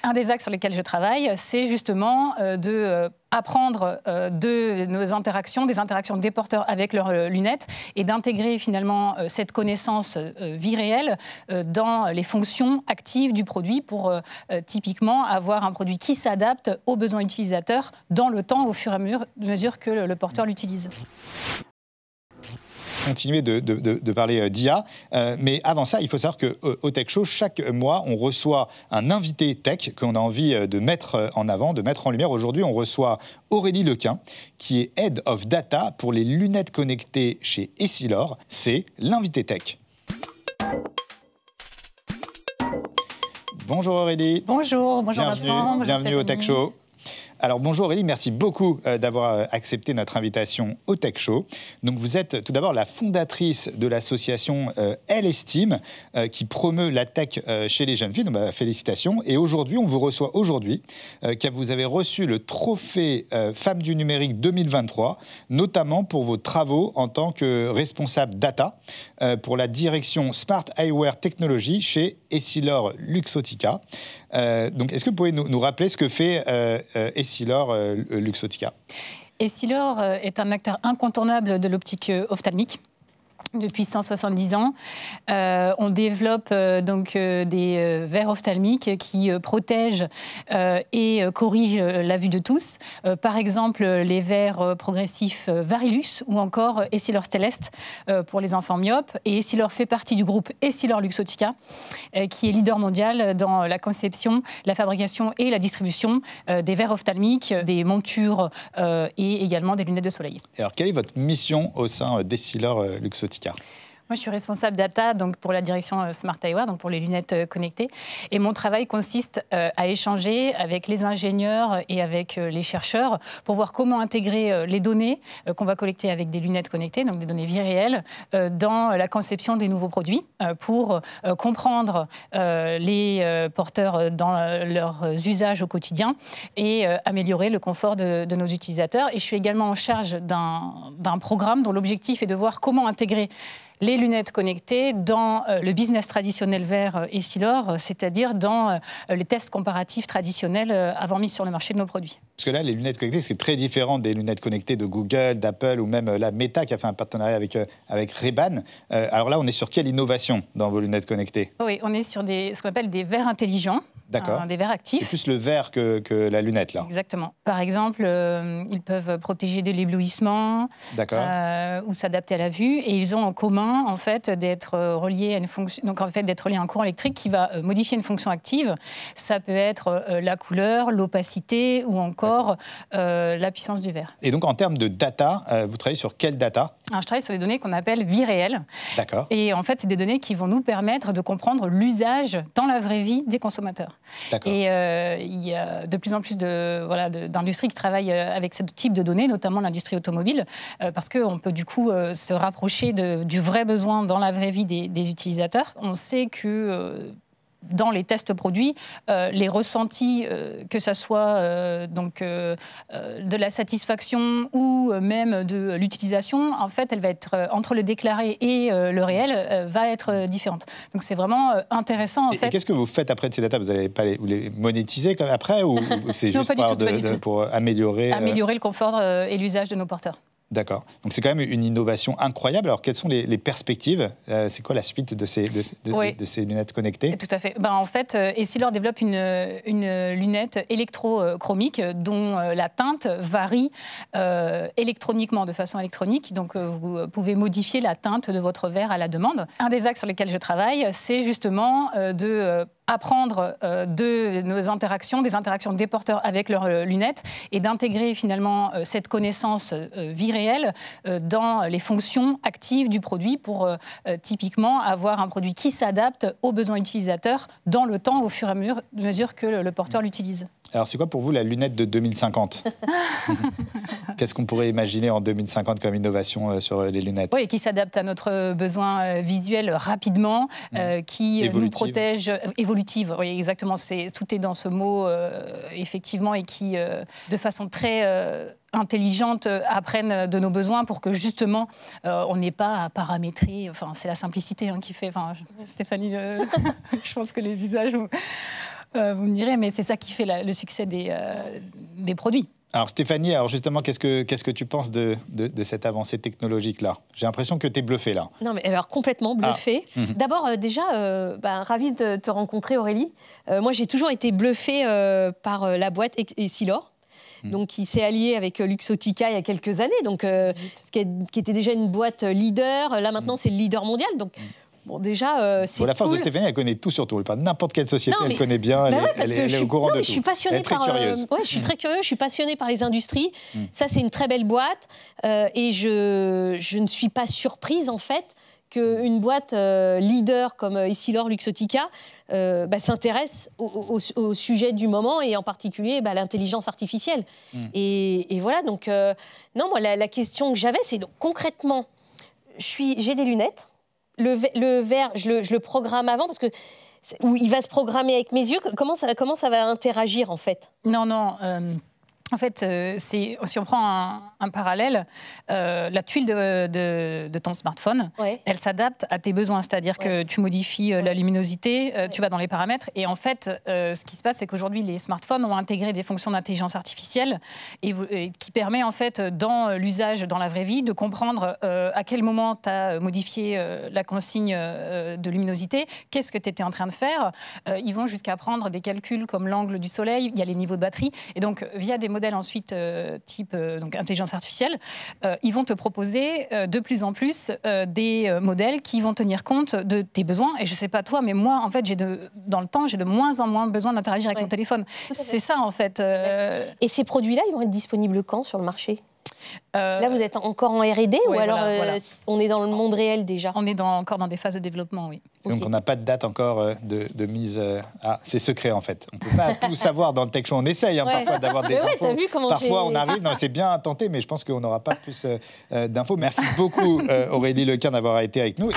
Un des axes sur lesquels je travaille, c'est justement apprendre de nos interactions, des interactions des porteurs avec leurs lunettes et d'intégrer finalement cette connaissance vie réelle dans les fonctions actives du produit pour typiquement avoir un produit qui s'adapte aux besoins utilisateurs dans le temps au fur et à mesure que le porteur l'utilise. Continuer de parler d'IA. Mais avant ça, il faut savoir qu'au Tech Show, chaque mois, on reçoit un invité tech qu'on a envie de mettre en avant, de mettre en lumière. Aujourd'hui, on reçoit Aurélie Lequin, qui est Head of Data pour les lunettes connectées chez Essilor. C'est l'invité tech. Bonjour Aurélie. Bonjour Vincent. Bienvenue au Tech Show. Alors bonjour Aurélie, merci beaucoup d'avoir accepté notre invitation au Tech Show. Donc vous êtes tout d'abord la fondatrice de l'association Elle-Estime qui promeut la tech chez les jeunes filles. Donc félicitations. Et aujourd'hui, on vous reçoit car vous avez reçu le trophée Femmes du numérique 2023, notamment pour vos travaux en tant que responsable data pour la direction Smart Eyewear Technology chez Essilor Luxottica. Donc est-ce que vous pouvez nous rappeler ce que fait Essilor Luxottica? Essilor est un acteur incontournable de l'optique ophtalmique. Depuis 170 ans, on développe des verres ophtalmiques qui protègent et corrigent la vue de tous. Par exemple, les verres progressifs Varilux ou encore Essilor Stellest pour les enfants myopes. Et Essilor fait partie du groupe Essilor Luxottica, qui est leader mondial dans la conception, la fabrication et la distribution des verres ophtalmiques, des montures et également des lunettes de soleil. Alors, quelle est votre mission au sein d'Essilor Luxottica? Moi, je suis responsable data donc pour la direction Smart Eyewear, donc pour les lunettes connectées. Et mon travail consiste à échanger avec les ingénieurs et avec les chercheurs pour voir comment intégrer les données qu'on va collecter avec des lunettes connectées, donc des données vie réelle, dans la conception des nouveaux produits pour comprendre les porteurs dans leurs usages au quotidien et améliorer le confort de nos utilisateurs. Et je suis également en charge d'un programme dont l'objectif est de voir comment intégrer les lunettes connectées dans le business traditionnel vers Essilor, c'est-à-dire dans les tests comparatifs traditionnels avant mise sur le marché de nos produits. Parce que là, les lunettes connectées, c'est très différent des lunettes connectées de Google, d'Apple ou même la Meta qui a fait un partenariat avec Ray-Ban. Alors là, on est sur quelle innovation dans vos lunettes connectées? Oui, on est sur ce qu'on appelle des verres intelligents. D'accord. Des verres actifs. C'est plus le verre que la lunette, là. Exactement. Par exemple, ils peuvent protéger de l'éblouissement ou s'adapter à la vue. Et ils ont en commun, en fait, d'être reliés à une fonction, donc en fait, d'être reliés à un courant électrique qui va modifier une fonction active. Ça peut être la couleur, l'opacité ou encore la puissance du verre. Et donc, en termes de data, vous travaillez sur quelle data? Alors, je travaille sur des données qu'on appelle vie réelle. D'accord. Et en fait, c'est des données qui vont nous permettre de comprendre l'usage dans la vraie vie des consommateurs. D'accord. Et il y a de plus en plus d'industries qui travaillent avec ce type de données, notamment l'industrie automobile, parce qu'on peut du coup se rapprocher du vrai besoin dans la vraie vie des utilisateurs. On sait que dans les tests produits, les ressentis, que ce soit de la satisfaction ou même de l'utilisation, en fait, elle va être entre le déclaré et le réel, va être différente. Donc c'est vraiment intéressant. En fait. Et qu'est-ce que vous faites après de ces data? Vous allez pas vous les monétiser après ou c'est juste pour améliorer le confort et l'usage de nos porteurs? D'accord. Donc c'est quand même une innovation incroyable. Alors quelles sont les perspectives? C'est quoi la suite de ces lunettes connectées? Tout à fait. En fait, Essilor développe une lunette électrochromique dont la teinte varie électroniquement, de façon électronique. Donc vous pouvez modifier la teinte de votre verre à la demande. Un des axes sur lesquels je travaille, c'est justement apprendre de nos interactions, des interactions des porteurs avec leurs lunettes et d'intégrer finalement cette connaissance vie réelle dans les fonctions actives du produit pour typiquement avoir un produit qui s'adapte aux besoins utilisateurs dans le temps au fur et à mesure que le porteur l'utilise. Alors, c'est quoi pour vous la lunette de 2050? Qu'est-ce qu'on pourrait imaginer en 2050 comme innovation sur les lunettes? Oui, qui s'adapte à notre besoin visuel rapidement, qui nous protège... Évolutive, oui, exactement. Tout est dans ce mot, effectivement, et qui, de façon très... intelligentes apprennent de nos besoins pour que justement on n'ait pas à paramétrer. Enfin, c'est la simplicité qui fait. Enfin, Stéphanie, je pense que les usages Vous me direz, mais c'est ça qui fait le succès des produits. Alors Stéphanie, justement, qu'est-ce que tu penses de cette avancée technologique-là? J'ai l'impression que tu es bluffée là. Non, mais alors complètement bluffée. D'abord, déjà, ravie de te rencontrer, Aurélie. Moi, j'ai toujours été bluffée par la boîte Essilor. Donc, qui s'est allié avec Luxottica il y a quelques années, donc, qui était déjà une boîte leader. Là, maintenant, c'est le leader mondial. Donc, bon, déjà, c'est la force cool. de Stéphanie, elle connaît tout sur tout. N'importe quelle société, elle connaît bien, elle est au courant de tout. Je suis passionnée par... je suis très curieuse, je suis passionnée par les industries. Ça, c'est une très belle boîte. Et je ne suis pas surprise, en fait, qu'une boîte leader comme Essilor, Luxottica s'intéresse au sujet du moment et en particulier l'intelligence artificielle. Et voilà, donc... non, moi, la question que j'avais, c'est donc, concrètement, j'ai des lunettes. Le verre, je le programme avant parce que où il va se programmer avec mes yeux. Comment ça va interagir, en fait? Non. En fait, si on prend un parallèle, la tuile de ton smartphone, elle s'adapte à tes besoins. C'est-à-dire que tu modifies la luminosité, tu vas dans les paramètres. Et en fait, ce qui se passe, c'est qu'aujourd'hui, les smartphones ont intégré des fonctions d'intelligence artificielle et qui permet, en fait, dans l'usage, dans la vraie vie, de comprendre à quel moment tu as modifié la consigne de luminosité, qu'est-ce que tu étais en train de faire. Ils vont jusqu'à prendre des calculs comme l'angle du soleil, il y a les niveaux de batterie. Et donc, via des modèles ensuite type donc intelligence artificielle, ils vont te proposer de plus en plus des modèles qui vont tenir compte de tes besoins. Et je sais pas toi, mais moi, en fait, dans le temps, j'ai de moins en moins besoin d'interagir avec mon téléphone. C'est ça, en fait. Et ces produits-là, ils vont être disponibles quand sur le marché ? Là, vous êtes encore en R&D ou alors voilà. On est dans le monde réel déjà? On est encore dans des phases de développement, oui. Donc on n'a pas de date encore de mise... c'est secret en fait. On ne peut pas tout savoir dans le Tech Show. On essaye parfois d'avoir des infos. T'as vu comment parfois on arrive, c'est bien tenté, mais je pense qu'on n'aura pas plus d'infos. Merci beaucoup Aurélie Lequin d'avoir été avec nous.